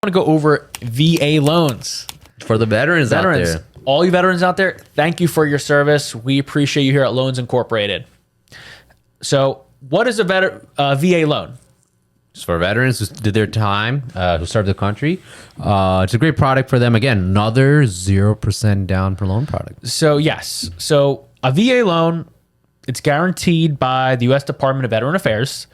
want to go over VA loans. For the veterans out there. All you veterans out there, thank you for your service. We appreciate you here at Loans Incorporated. So what is a VA loan? It's for veterans who did their time, who served the country. It's a great product for them. Again, another 0% down per loan product. So yes. So a VA loan, it's guaranteed by the U.S. Department of Veteran Affairs,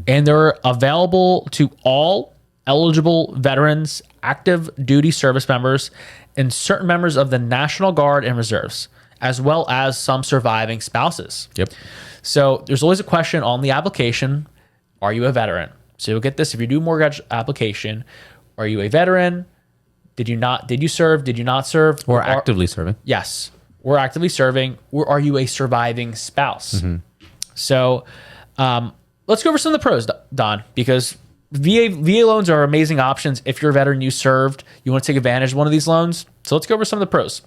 and they're available to all eligible veterans, active duty service members, and certain members of the National Guard and Reserves, as well as some surviving spouses. Yep. So there's always a question on the application, are you a veteran? So you'll get this if you do mortgage application, are you a veteran? Did you serve? Did you not serve? Or actively serving. Yes. Or actively serving, or are you a surviving spouse? Mm-hmm. So let's go over some of the pros, Don, because VA loans are amazing options. If you're a veteran, you served, you want to take advantage of one of these loans. So let's go over some of the pros.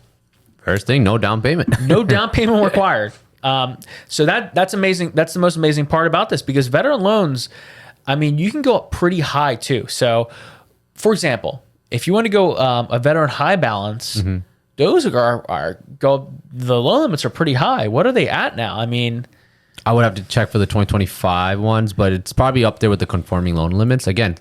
First thing, no down payment. No down payment required. So that's amazing. That's the most amazing part about this, because veteran loans, I mean, you can go up pretty high too. So for example, if you want to go a veteran high balance, mm-hmm. those the loan limits are pretty high. What are they at now? I mean, I would have to check for the 2025 ones, but it's probably up there with the conforming loan limits. Again,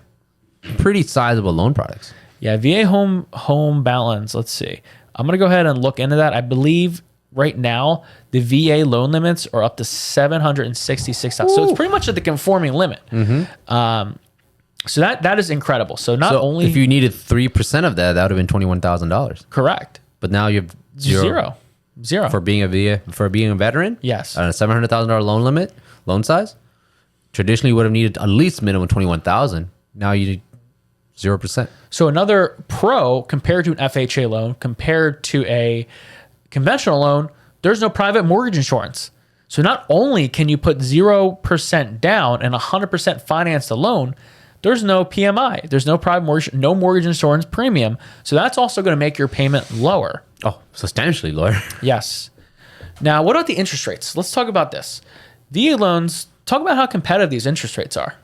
pretty sizable loan products. Yeah, VA home balance. Let's see. I'm going to go ahead and look into that. I believe right now the VA loan limits are up to $766,000. So it's pretty much at the conforming limit. Mm-hmm. So that is incredible. So only if you needed 3% of that, that would have been $21,000. Correct. But now you have zero for being a veteran. Yes. On a $700,000 loan limit, loan size. Traditionally, you would have needed at least minimum $21,000. Now you need 0%. So another pro compared to an FHA loan, compared to a conventional loan, there's no private mortgage insurance. So not only can you put 0% down and 100% finance the loan, there's no PMI. There's no private mortgage, no mortgage insurance premium. So that's also going to make your payment lower. Oh, substantially lower. Yes. Now, what about the interest rates? Let's talk about this. VA loans, talk about how competitive these interest rates are.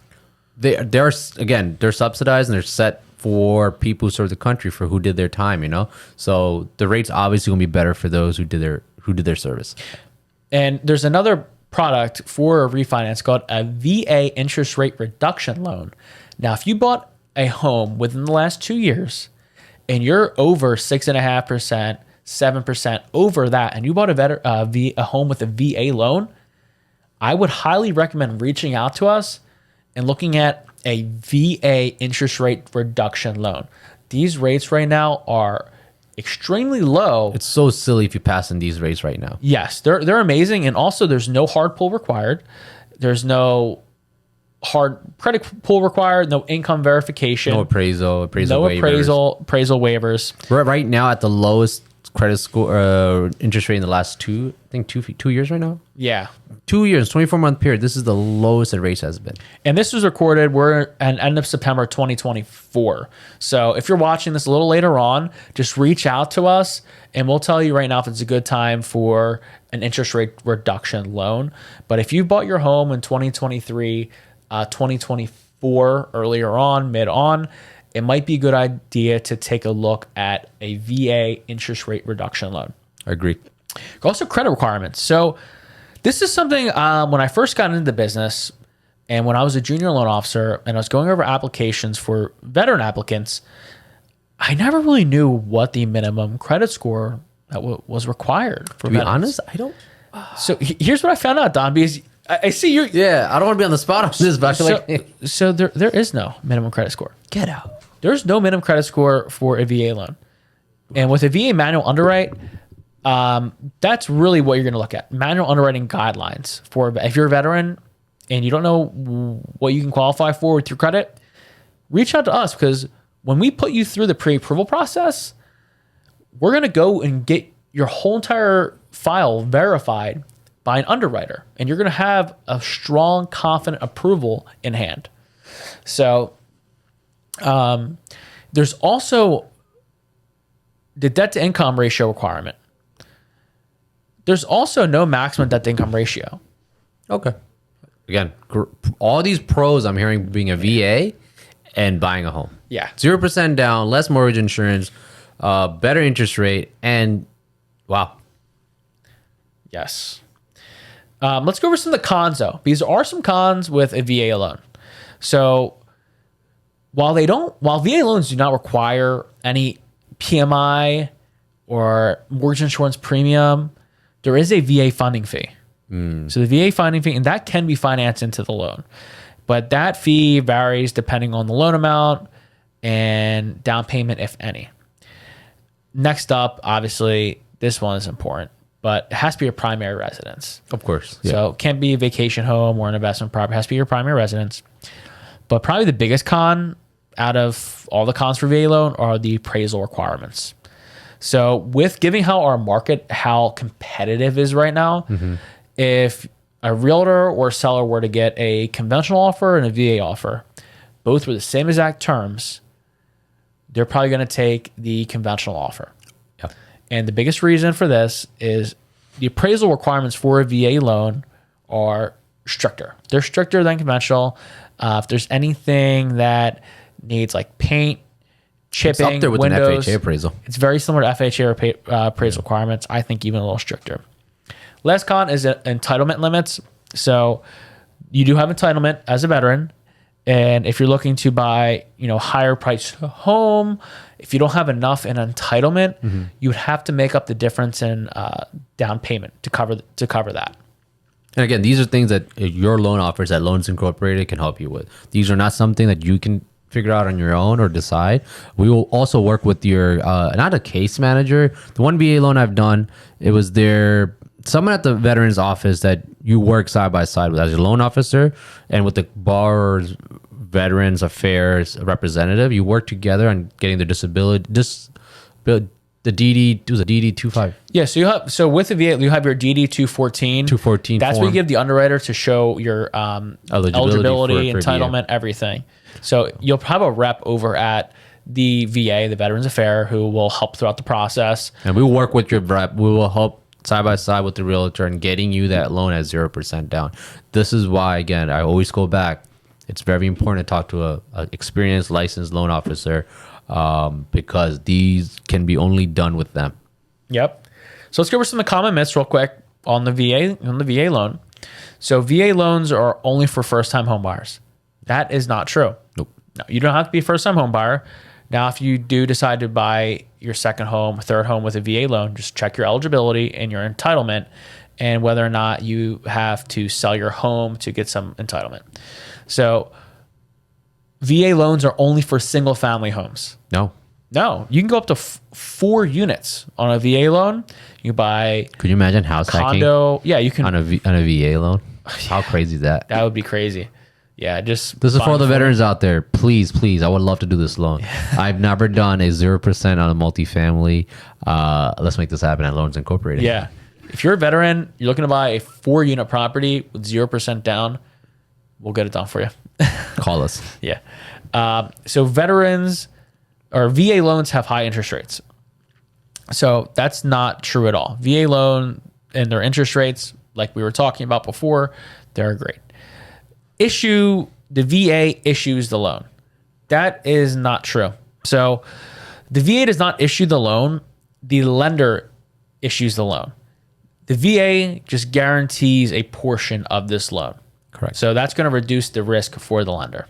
They're subsidized and they're set for people who serve the country, for who did their time, you know? So the rate's obviously going to be better for those who did their service. And there's another product for a refinance called a VA interest rate reduction loan. Now, if you bought a home within the last 2 years and you're over 6.5%, 7% over that, and you bought a home with a VA loan, I would highly recommend reaching out to us and looking at a VA interest rate reduction loan. These rates right now are extremely low. It's so silly if you pass in these rates right now. Yes, they're amazing. And also there's no hard pull required. There's no hard credit pull required, no income verification. No appraisal waivers. We're right now at the lowest credit score interest rate in the last two years right now. Yeah. 2 years, 24-month period. This is the lowest the rates has been. And this was recorded, we're at end of September 2024. So if you're watching this a little later on, just reach out to us and we'll tell you right now if it's a good time for an interest rate reduction loan. But if you bought your home in 2023, 2024, earlier on, mid on, it might be a good idea to take a look at a VA interest rate reduction loan. I agree. Also, credit requirements. So this is something when I first got into the business and when I was a junior loan officer and I was going over applications for veteran applicants, I never really knew what the minimum credit score that was required for veterans. To be honest, I don't. So here's what I found out, Don, because I see you. Yeah, I don't want to be on the spot on this, but so there is no minimum credit score. Get out. There's no minimum credit score for a VA loan. And with a VA manual underwrite, that's really what you're going to look at. Manual underwriting guidelines for if you're a veteran and you don't know what you can qualify for with your credit, reach out to us, because when we put you through the pre-approval process, we're going to go and get your whole entire file verified by an underwriter, and you're going to have a strong, confident approval in hand. So there's also the debt to income ratio requirement. There's also no maximum debt to income ratio. Okay. Again, all these pros I'm hearing being a VA and buying a home. Yeah. 0% down, less mortgage insurance, better interest rate, and wow. Yes. Let's go over some of the cons though, because there are some cons with a VA loan. So while VA loans do not require any PMI or mortgage insurance premium, there is a VA funding fee. So the VA funding fee, and that can be financed into the loan, but that fee varies depending on the loan amount and down payment, if any. Next up, obviously, this one is important, but it has to be your primary residence. Of course. So it can't be a vacation home or an investment property. It has to be your primary residence. But probably the biggest con out of all the cons for VA loan are the appraisal requirements. So with giving how competitive is right now, if a realtor or seller were to get a conventional offer and a VA offer, both were the same exact terms, they're probably going to take the conventional offer. Yep. And the biggest reason for this is the appraisal requirements for a VA loan are stricter. They're stricter than conventional. If there's anything that needs like paint, chipping, It's up there with windows, an FHA appraisal. it's very similar to FHA appraisal requirements. I think even a little stricter. Last con is entitlement limits. So you do have entitlement as a veteran. And if you're looking to buy, higher price home, if you don't have enough in entitlement, you would have to make up the difference in down payment to cover that. And again, these are things that your loan offers at Loans Incorporated can help you with. These are not something that you can figure out on your own or decide. We will also work with your, not a case manager. The one VA loan I've done, it was someone at the veterans office that you work side by side with as your loan officer, and with the borrower's veterans affairs representative, you work together on getting the disability, the DD, it was a DD 25. Yeah, so with the VA, you have your DD 214. 214 That's form. where you give the underwriter to show your eligibility, for entitlement, everything. So you'll have a rep over at the VA, the Veterans Affairs, who will help throughout the process. And we will work with your rep. We will help side by side with the realtor and getting you that loan at 0% down. This is why, again, I always go back. It's very important to talk to a experienced, licensed loan officer, because these can be only done with them. Yep. So let's go over some of the common myths real quick on the VA loan. So VA loans are only for first-time home buyers. That is not true. Nope. No, you don't have to be a first-time home buyer. Now, if you do decide to buy your second home, third home with a VA loan, just check your eligibility and your entitlement and whether or not you have to sell your home to get some entitlement. So VA loans are only for single-family homes. No. You can go up to 4 units on a VA loan. You buy Could you imagine house condo. Yeah, you can. on a VA loan? How crazy is that? That would be crazy. Yeah, This is for all the veterans out there. Please, I would love to do this loan. I've never done a 0% on a multifamily. Let's make this happen at Loans Incorporated. Yeah. If you're a veteran, you're looking to buy a 4-unit property with 0% down, we'll get it done for you. Call us. Yeah. So veterans or VA loans have high interest rates. So that's not true at all. VA loan and their interest rates, like we were talking about before, they're great. The VA issues the loan. That is not true. So the VA does not issue the loan. The lender issues the loan. The VA just guarantees a portion of this loan. Correct. So that's going to reduce the risk for the lender.